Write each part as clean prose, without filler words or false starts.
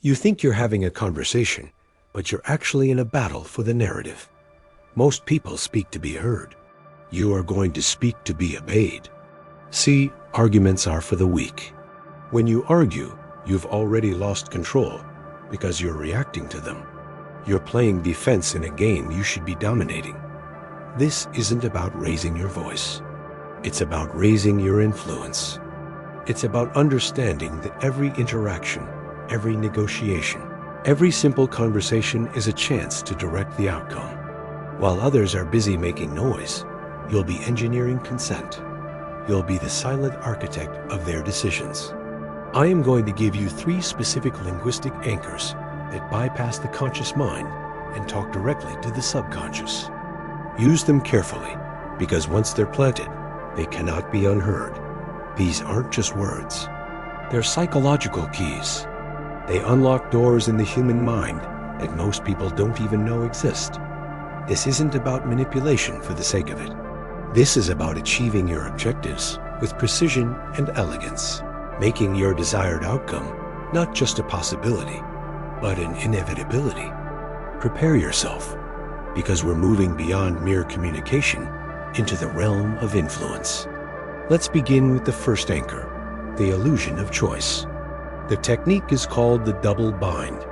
You think you're having a conversation, but you're actually in a battle for the narrative. Most people speak to be heard. You are going to speak to be obeyed. See, arguments are for the weak. When you argue, you've already lost control because you're reacting to them. You're playing defense in a game you should be dominating. This isn't about raising your voice. It's about raising your influence. It's about understanding that every interaction, every negotiation, every simple conversation is a chance to direct the outcome. While others are busy making noise, you'll be engineering consent. You'll be the silent architect of their decisions. I am going to give you 3 specific linguistic anchors that bypass the conscious mind and talk directly to the subconscious. Use them carefully, because once they're planted, they cannot be unheard. These aren't just words. They're psychological keys. They unlock doors in the human mind that most people don't even know exist. This isn't about manipulation for the sake of it. This is about achieving your objectives with precision and elegance, making your desired outcome not just a possibility, but an inevitability. Prepare yourself, because we're moving beyond mere communication into the realm of influence. Let's begin with the first anchor, the illusion of choice. The technique is called the double bind,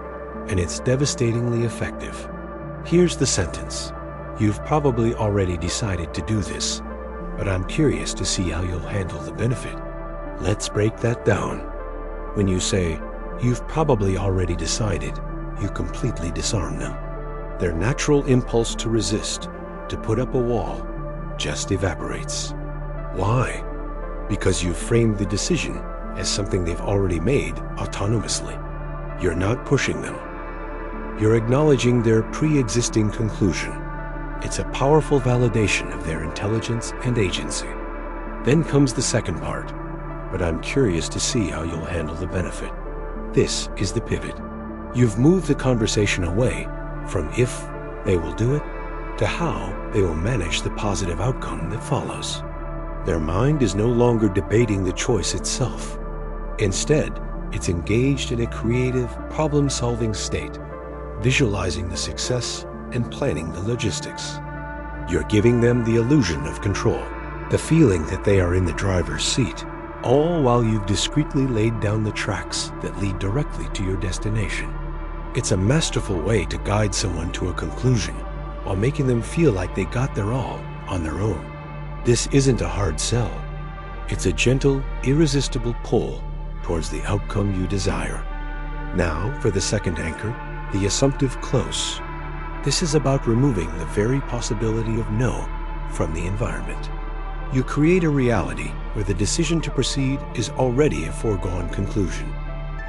and it's devastatingly effective. Here's the sentence. You've probably already decided to do this, but I'm curious to see how you'll handle the benefit. Let's break that down. When you say, you've probably already decided, you completely disarm them. Their natural impulse to resist, to put up a wall, just evaporates. Why? Because you've framed the decision as something they've already made autonomously. You're not pushing them. You're acknowledging their pre-existing conclusion. It's a powerful validation of their intelligence and agency. Then comes the second part, but I'm curious to see how you'll handle the benefit. This is the pivot. You've moved the conversation away from if they will do it to how they will manage the positive outcome that follows. Their mind is no longer debating the choice itself. Instead, it's engaged in a creative, problem-solving state, visualizing the success and planning the logistics. You're giving them the illusion of control, the feeling that they are in the driver's seat, all while you've discreetly laid down the tracks that lead directly to your destination. It's a masterful way to guide someone to a conclusion while making them feel like they got there all on their own. This isn't a hard sell. It's a gentle, irresistible pull towards the outcome you desire. Now for the second anchor, the assumptive close. This is about removing the very possibility of no from the environment. You create a reality where the decision to proceed is already a foregone conclusion.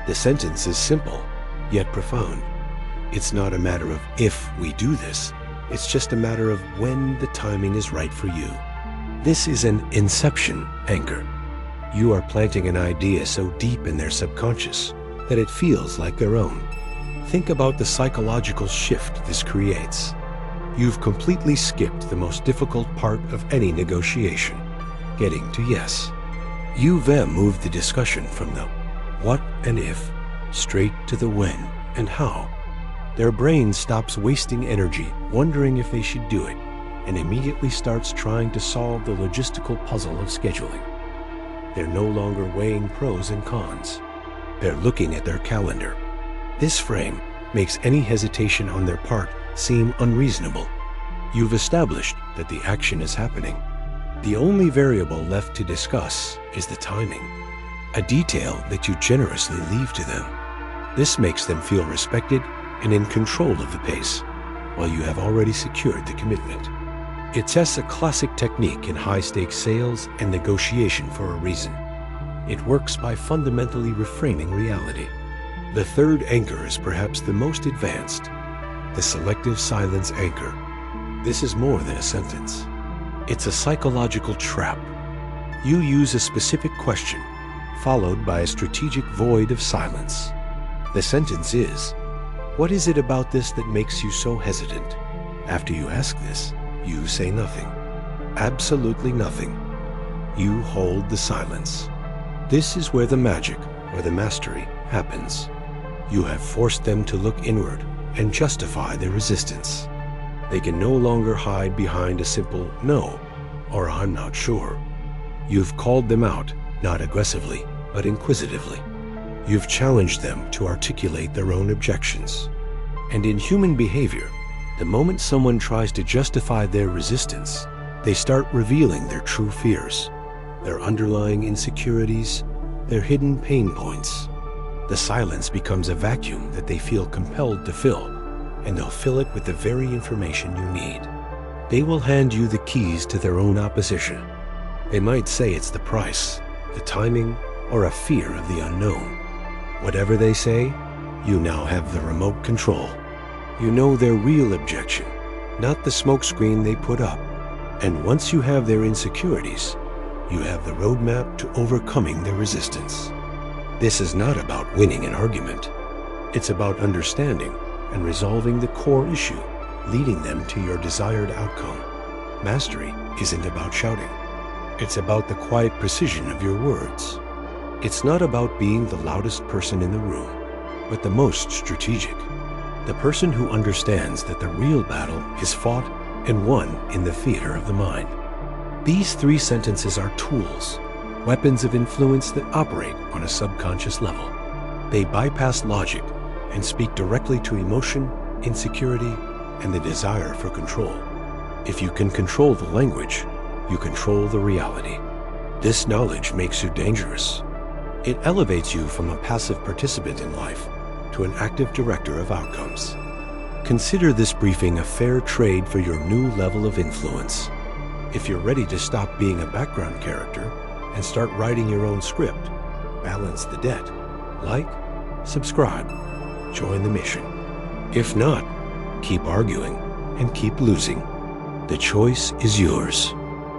The sentence is simple, yet profound. It's not a matter of if we do this, it's just a matter of when the timing is right for you. This is an inception anchor. You are planting an idea so deep in their subconscious that it feels like their own. Think about the psychological shift this creates. You've completely skipped the most difficult part of any negotiation, getting to yes. You then moved the discussion from the what and if straight to the when and how. Their brain stops wasting energy wondering if they should do it and immediately starts trying to solve the logistical puzzle of scheduling. They're no longer weighing pros and cons. They're looking at their calendar. This frame makes any hesitation on their part seem unreasonable. You've established that the action is happening. The only variable left to discuss is the timing, a detail that you generously leave to them. This makes them feel respected and in control of the pace, while you have already secured the commitment. It tests a classic technique in high-stakes sales and negotiation for a reason. It works by fundamentally reframing reality. The third anchor is perhaps the most advanced, the selective silence anchor. This is more than a sentence. It's a psychological trap. You use a specific question, followed by a strategic void of silence. The sentence is, what is it about this that makes you so hesitant? After you ask this, you say nothing. Absolutely nothing. You hold the silence. This is where the magic or the mastery happens. You have forced them to look inward and justify their resistance. They can no longer hide behind a simple "no" or "I'm not sure." You've called them out, not aggressively, but inquisitively. You've challenged them to articulate their own objections. And in human behavior, the moment someone tries to justify their resistance, they start revealing their true fears, their underlying insecurities, their hidden pain points. The silence becomes a vacuum that they feel compelled to fill, and they'll fill it with the very information you need. They will hand you the keys to their own opposition. They might say it's the price, the timing, or a fear of the unknown. Whatever they say, you now have the remote control. You know their real objection, not the smokescreen they put up. And once you have their insecurities, you have the roadmap to overcoming their resistance. This is not about winning an argument. It's about understanding and resolving the core issue, leading them to your desired outcome. Mastery isn't about shouting. It's about the quiet precision of your words. It's not about being the loudest person in the room, but the most strategic. The person who understands that the real battle is fought and won in the theater of the mind. These 3 sentences are tools, weapons of influence that operate on a subconscious level. They bypass logic and speak directly to emotion, insecurity, and the desire for control. If you can control the language, you control the reality. This knowledge makes you dangerous. It elevates you from a passive participant in life to an active director of outcomes. Consider this briefing a fair trade for your new level of influence. If you're ready to stop being a background character and start writing your own script, balance the debt, like, subscribe, join the mission. If not, keep arguing and keep losing. The choice is yours.